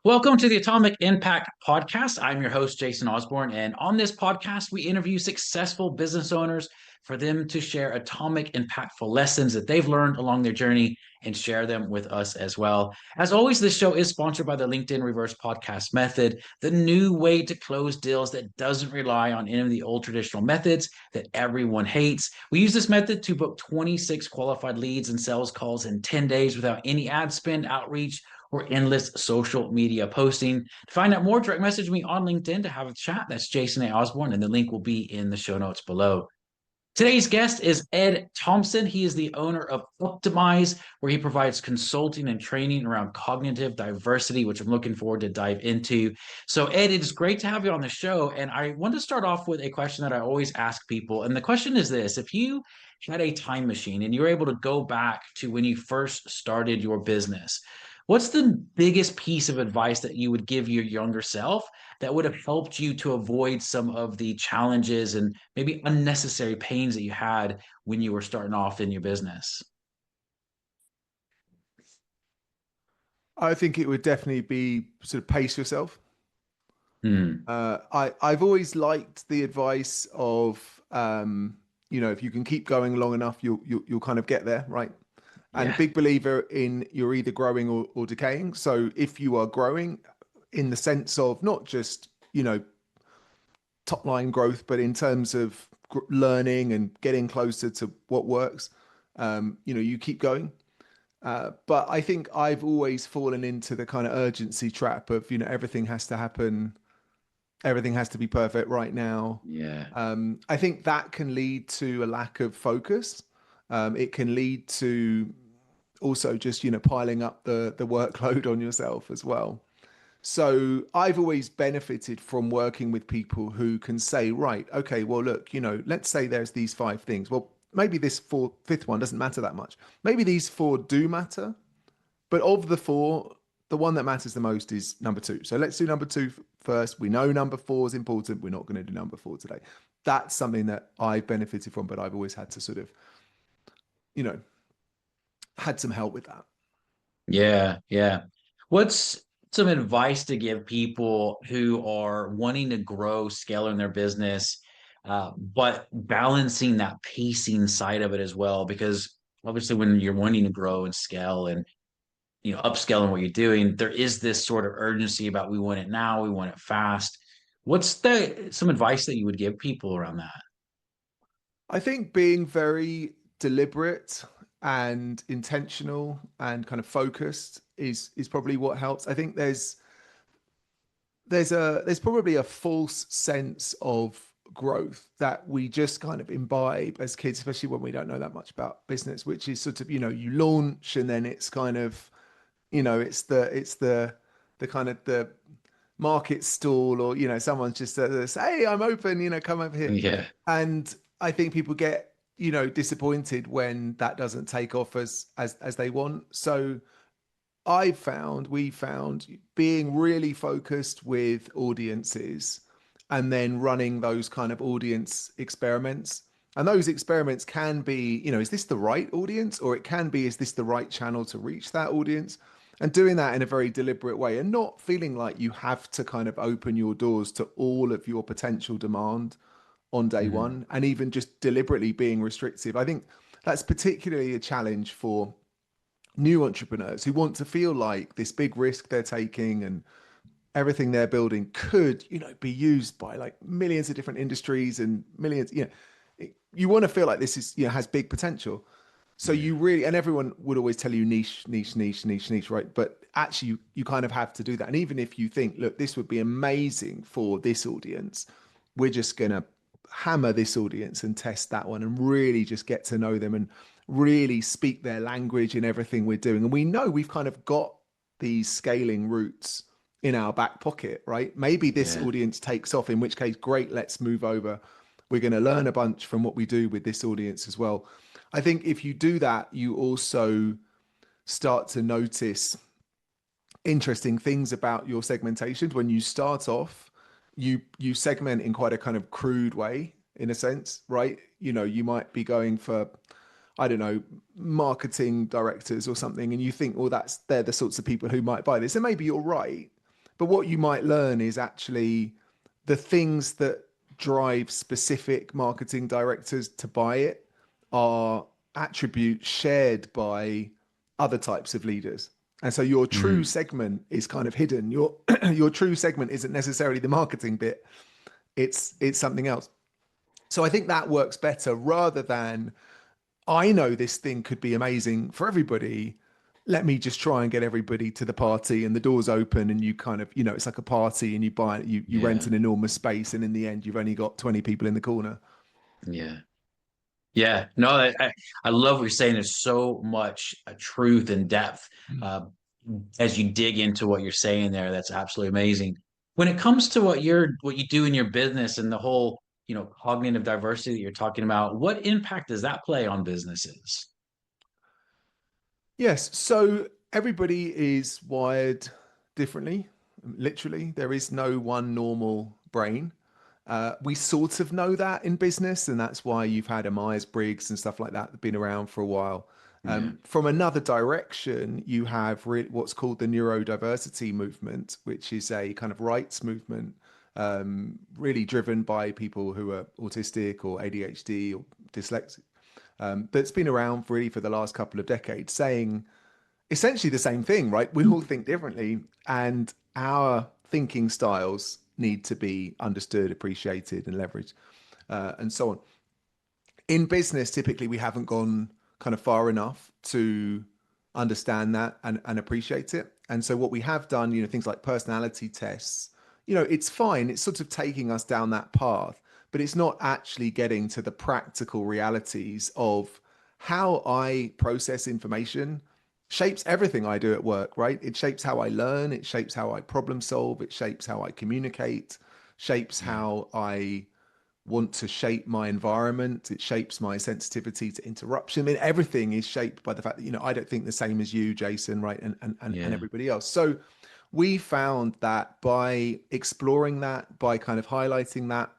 Welcome to the Atomic Impact Podcast. I'm your host, Jason Osborn. And on this podcast, we interview successful business owners for them to share atomic impactful lessons that they've learned along their journey and share them with us as well. As always, this show is sponsored by the LinkedIn Reverse Podcast Method, the new way to close deals that doesn't rely on any of the old traditional methods that everyone hates. We use this method to book 26 qualified leads and sales calls in 10 days without any ad spend, outreach, or endless social media posting. To find out more, direct message me on LinkedIn to have a chat. That's Jason A. Osborn, and the link will be in the show notes below. Today's guest is Ed Thompson. He is the owner of Uptimize, where he provides consulting and training around cognitive diversity, which I'm looking forward to dive into. So, Ed, it is great to have you on the show. And I want to start off with a question that I always ask people. And the question is this: if you had a time machine and you were able to go back to when you first started your business, what's the biggest piece of advice that you would give your younger self that would have helped you to avoid some of the challenges and maybe unnecessary pains that you had when you were starting off in your business? I think it would definitely be sort of pace yourself. Hmm. I've always liked the advice of if you can keep going long enough, you'll kind of get there, right? And Yeah. big believer in you're either growing or decaying. So if you are growing in the sense of not just top line growth, but in terms of learning and getting closer to what works, you keep going. But I think I've always fallen into the kind of urgency trap of, everything has to happen, everything has to be perfect right now. Yeah. I think that can lead to a lack of focus. It can lead to also just, piling up the workload on yourself as well. So I've always benefited from working with people who can say, right, okay, well, look, let's say there's these five things. Well, maybe this fifth one doesn't matter that much. Maybe these four do matter, but of the four, the one that matters the most is number two. So let's do number two first. We know number four is important. We're not going to do number four today. That's something that I've benefited from, but I've always had to sort of, you know, had some help with that. Yeah. Yeah. What's some advice to give people who are wanting to grow, scale in their business, but balancing that pacing side of it as well? Because obviously, when you're wanting to grow and scale and upscaling what you're doing, there is this sort of urgency about we want it now, we want it fast. What's the some advice that you would give people around that? I think being very deliberate and intentional and kind of focused is probably what helps. I think there's probably a false sense of growth that we just kind of imbibe as kids, especially when we don't know that much about business, which is sort of, you launch and then it's kind of, it's the kind of the market stall, or someone's just says, hey, I'm open, come over here. Yeah. And I think people get disappointed when that doesn't take off as they want. So we found being really focused with audiences and then running those kind of audience experiments. And those experiments can be, is this the right audience? Or it can be, is this the right channel to reach that audience? And doing that in a very deliberate way and not feeling like you have to kind of open your doors to all of your potential demand on day Mhm. one, and even just deliberately being restrictive. I think that's particularly a challenge for new entrepreneurs who want to feel like this big risk they're taking and everything they're building could, be used by like millions of different industries and millions, you want to feel like this is, has big potential. So Yeah. you really, and everyone would always tell you niche, niche, niche, niche, niche, right? But actually you kind of have to do that. And even if you think, look, this would be amazing for this audience, we're just going to hammer this audience and test that one and really just get to know them and really speak their language in everything we're doing. And we know we've kind of got these scaling routes in our back pocket, right? Maybe this Yeah. audience takes off, in which case, great, let's move over. We're going to learn a bunch from what we do with this audience as well. I think if you do that, you also start to notice interesting things about your segmentation. When you start off, you segment in quite a kind of crude way, in a sense, right? You might be going for, I don't know, marketing directors or something, and you think, well, they're the sorts of people who might buy this. And maybe you're right, But what you might learn is actually the things that drive specific marketing directors to buy it are attributes shared by other types of leaders. And so your true Mhm. segment is kind of hidden. Your your true segment isn't necessarily the marketing bit. It's something else. So I think that works better rather than I know this thing could be amazing for everybody. Let me just try and get everybody to the party and the doors open and you kind of, it's like a party and you buy it, you rent Yeah. an enormous space and in the end you've only got 20 people in the corner. Yeah. Yeah, no, I love what you're saying. There's so much truth and depth uh, as you dig into what you're saying there. That's absolutely amazing. When it comes to what you do in your business and the whole, cognitive diversity that you're talking about, what impact does that play on businesses? Yes. So everybody is wired differently. Literally, there is no one normal brain. We sort of know that in business, and that's why you've had a Myers-Briggs and stuff like that that have been around for a while. Yeah, From another direction, you have what's called the neurodiversity movement, which is a kind of rights movement, really driven by people who are autistic or ADHD or dyslexic. That's been around really for the last couple of decades, saying essentially the same thing, right? We all think differently, and our thinking styles need to be understood, appreciated, and leveraged, and so on. In business, typically, we haven't gone kind of far enough to understand that and appreciate it. And so, what we have done, things like personality tests, it's fine. It's sort of taking us down that path, but it's not actually getting to the practical realities of how I process information shapes everything I do at work, right? It shapes how I learn, it shapes how I problem solve, it shapes how I communicate, shapes yeah, how I want to shape my environment. It shapes my sensitivity to interruption. I mean, everything is shaped by the fact that, I don't think the same as you, Jason, right? And yeah, everybody else. So we found that by exploring that, by kind of highlighting that,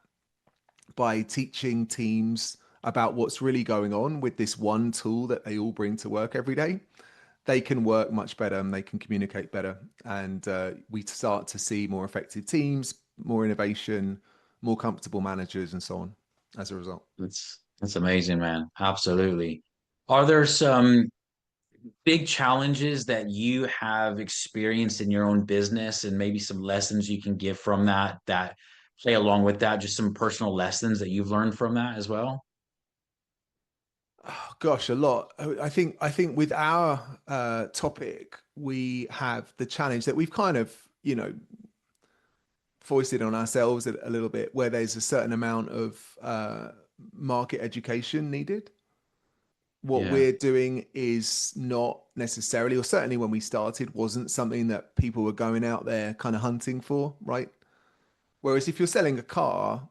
by teaching teams about what's really going on with this one tool that they all bring to work every day, they can work much better and they can communicate better. And we start to see more effective teams, more innovation, more comfortable managers, and so on as a result. that's amazing, man. Absolutely. Are there some big challenges that you have experienced in your own business and maybe some lessons you can give from that play along with that, just some personal lessons that you've learned from that as well? Oh, gosh, a lot. I think with our topic, we have the challenge that we've kind of, foisted on ourselves a little bit, where there's a certain amount of market education needed. What Yeah, we're doing is not necessarily, or certainly when we started, wasn't something that people were going out there kind of hunting for, right? Whereas if you're selling a car,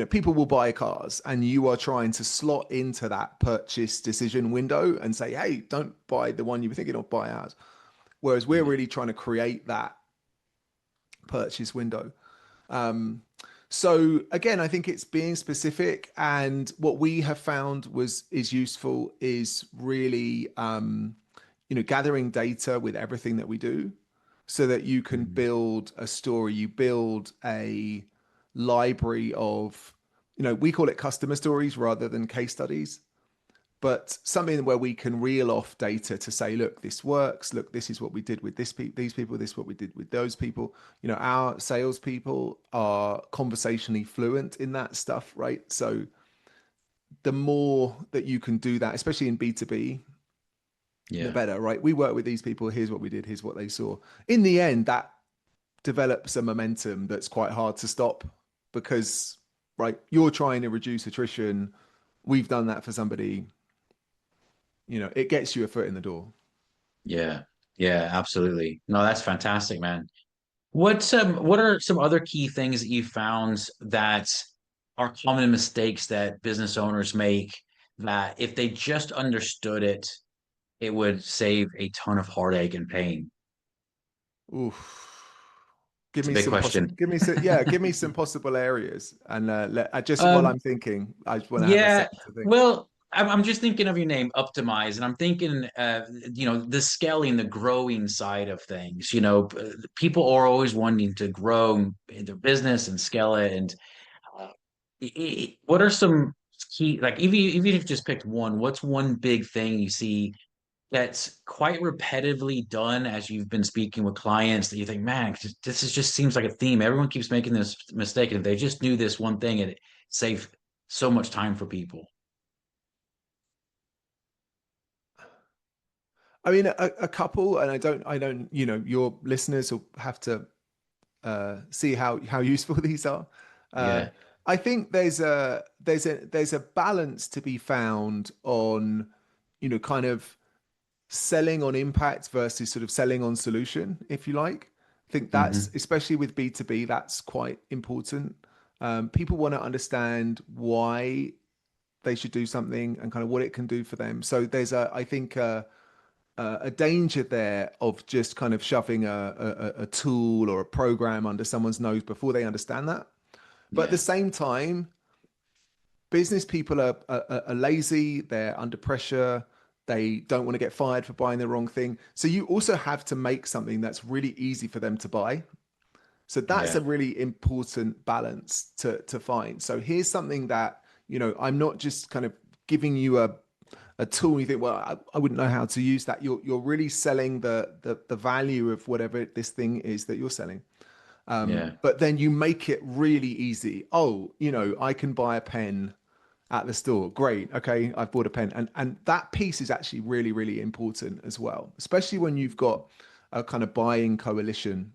people will buy cars and you are trying to slot into that purchase decision window and say, hey, don't buy the one you were thinking of, buy ours. Whereas we're yeah, really trying to create that purchase window. Um, so again, I think it's being specific, and what we have found is useful is really gathering data with everything that we do, so that you can mhm, build a story, you build a library of, we call it customer stories rather than case studies, but something where we can reel off data to say, look, this works. Look, this is what we did with these people. This is what we did with those people. Our salespeople are conversationally fluent in that stuff, right? So the more that you can do that, especially in B2B, the yeah, better, right? We work with these people. Here's what we did. Here's what they saw. In the end, that develops a momentum that's quite hard to stop because, right, you're trying to reduce attrition. We've done that for somebody, it gets you a foot in the door. yeah, yeah, absolutely. No, that's what man. What are some other key things that you found that are common mistakes that business owners make that if they just understood it, it would save a ton of heartache and pain? Oof. It's a big question. Give me some possible areas. And just while Um, I'm thinking, I just want to have a yeah, second to think. well, I'm just thinking of your name, Uptimize, and I'm thinking, the scaling, the growing side of things. People are always wanting to grow their business and scale it. And what are some key, like even if you just picked one, what's one big thing you see that's quite repetitively done as you've been speaking with clients that you think, man, this is just seems like a theme. Everyone keeps making this mistake, and if they just knew this one thing, it saved so much time for people. I mean, a couple, and I don't, your listeners will have to see how useful these are. Uh, Yeah. I think there's a balance to be found on, kind of selling on impact versus sort of selling on solution, if you like. I think that's, Hmm. especially with B2B, that's quite important. People want to understand why they should do something and kind of what it can do for them. So there's I think, a danger there of just kind of shoving a tool or a program under someone's nose before they understand that. But at the Yeah. same time, business people are lazy, they're under pressure, they don't want to get fired for buying the wrong thing. So you also have to make something that's really easy for them to buy. So that's a Yeah. really important balance to find. So here's something that, I'm not just kind of giving you a tool. You think, well, I wouldn't know how to use that. You're really selling the value of whatever this thing is that you're selling. Yeah. But then you make it really easy. Oh, I can buy a pen at the store. Great. Okay, I've bought a pen. And that piece is actually really, really important as well, especially when you've got a kind of buying coalition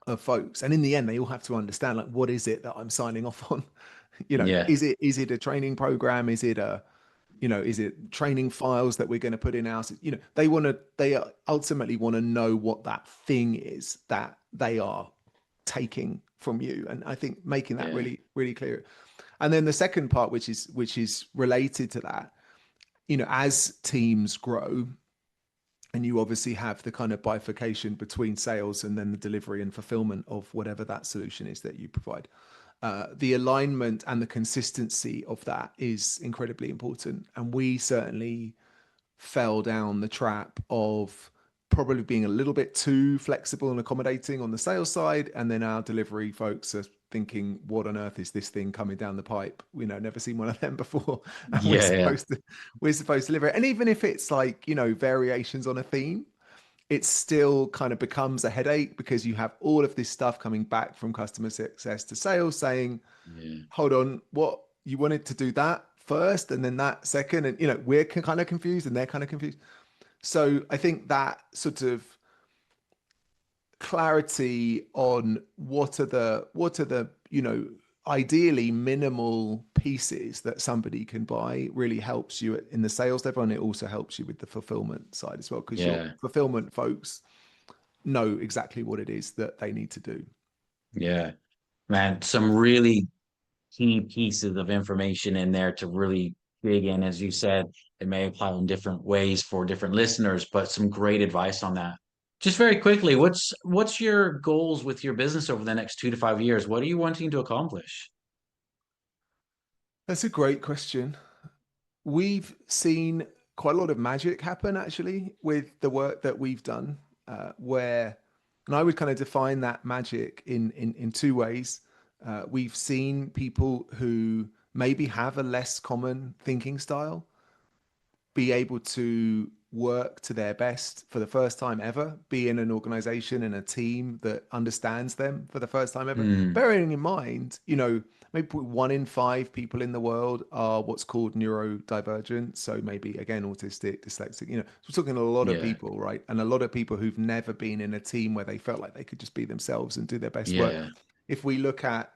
of folks. And in the end, they all have to understand, like, what is it that I'm signing off on? Yeah. Is it a training program? Is it training files that we're going to put in ours? They ultimately want to know what that thing is that they are taking from you. And I think making that Yeah. really, really clear. And then the second part, which is related to that, as teams grow, and you obviously have the kind of bifurcation between sales and then the delivery and fulfillment of whatever that solution is that you provide. The alignment and the consistency of that is incredibly important. And we certainly fell down the trap of probably being a little bit too flexible and accommodating on the sales side, and then our delivery folks are thinking, what on earth is this thing coming down the pipe? Never seen one of them before. And we're Yeah. Yeah. supposed to we're supposed to deliver it. And even if it's like, variations on a theme, it still kind of becomes a headache because you have all of this stuff coming back from customer success to sales saying, Yeah. hold on, what, you wanted to do that first and then that second? And we're kind of confused and they're kind of confused. So I think that sort of clarity on what are the ideally minimal pieces that somebody can buy really helps you in the sales level, and it also helps you with the fulfillment side as well, because your Yeah. fulfillment folks know exactly what it is that they need to do. Yeah. Man, some really key pieces of information in there to really dig in. As you said, it may apply in different ways for different listeners, but some great advice on that. Just very quickly, what's your goals with your business over the next 2 to 5 years? What are you wanting to accomplish? That's a great question. We've seen quite a lot of magic happen actually with the work that we've done, where, and I would kind of define that magic in two ways. We've seen people who maybe have a less common thinking style be able to work to their best for the first time ever, be in an organization and a team that understands them for the first time ever. Mm, Bearing in mind, maybe 1 in 5 people in the world are what's called neurodivergent. So maybe again, autistic, dyslexic, so we're talking a lot of yeah, people, right? And a lot of people who've never been in a team where they felt like they could just be themselves and do their best work. yeah, If we look at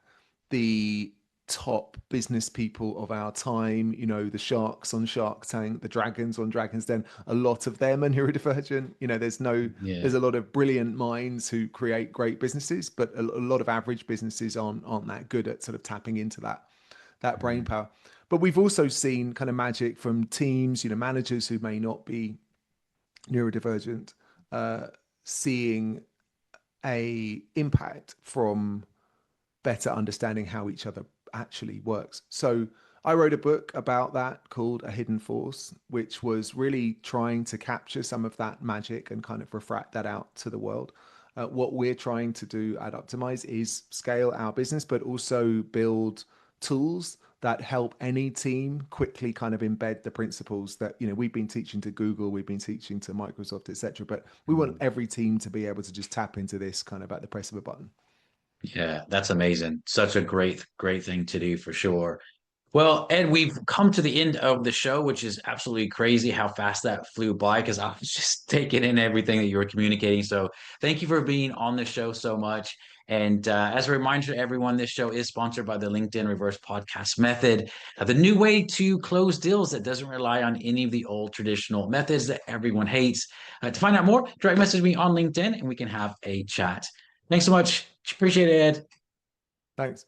the top business people of our time, the sharks on Shark Tank, the dragons on Dragon's Den, a lot of them are neurodivergent. There's yeah, a lot of brilliant minds who create great businesses, but a lot of average businesses aren't that good at sort of tapping into that brain mm, power. But we've also seen kind of magic from teams, managers who may not be neurodivergent, uh, seeing a impact from better understanding how each other actually works. So I wrote a book about that called A Hidden Force, which was really trying to capture some of that magic and kind of refract that out to the world. What we're trying to do at Uptimize is scale our business, but also build tools that help any team quickly kind of embed the principles that we've been teaching to Google, we've been teaching to Microsoft, etc. But we want every team to be able to just tap into this kind of at the press of a button. Yeah, that's amazing. Such a great thing to do for sure. Well, Ed, we've come to the end of the show, which is absolutely crazy how fast that flew by because I was just taking in everything that you were communicating. So thank you for being on the show so much. And as a reminder to everyone, this show is sponsored by the LinkedIn Reverse Podcast Method, the new way to close deals that doesn't rely on any of the old traditional methods that everyone hates. To find out more, direct message me on LinkedIn and we can have a chat. Thanks so much. Appreciate it, Ed. Thanks.